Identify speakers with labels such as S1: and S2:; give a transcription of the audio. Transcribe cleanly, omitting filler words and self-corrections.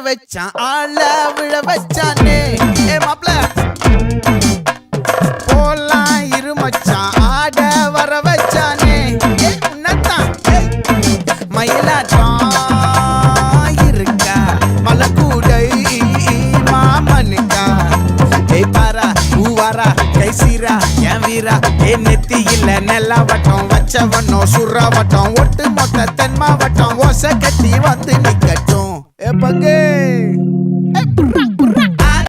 S1: வச்சான் ஆள விழ வச்சானே மாப்ள போலாம் இருமச்சான் ஆட வர வச்சானே உன்னத்தான் மயிலாட்டம் இருக்கா மலக்கூடை மாமனுக்கா பாரா பூவாரா கைசீரா என் வீரா நெத்தி இல்ல நெல்லா வட்டம் வச்சவனோ சுறா வட்டம் ஒட்டு மொத்த தென் மாவட்டம் ஓசை கட்டி வந்து நிக்கட்டும் பங்கே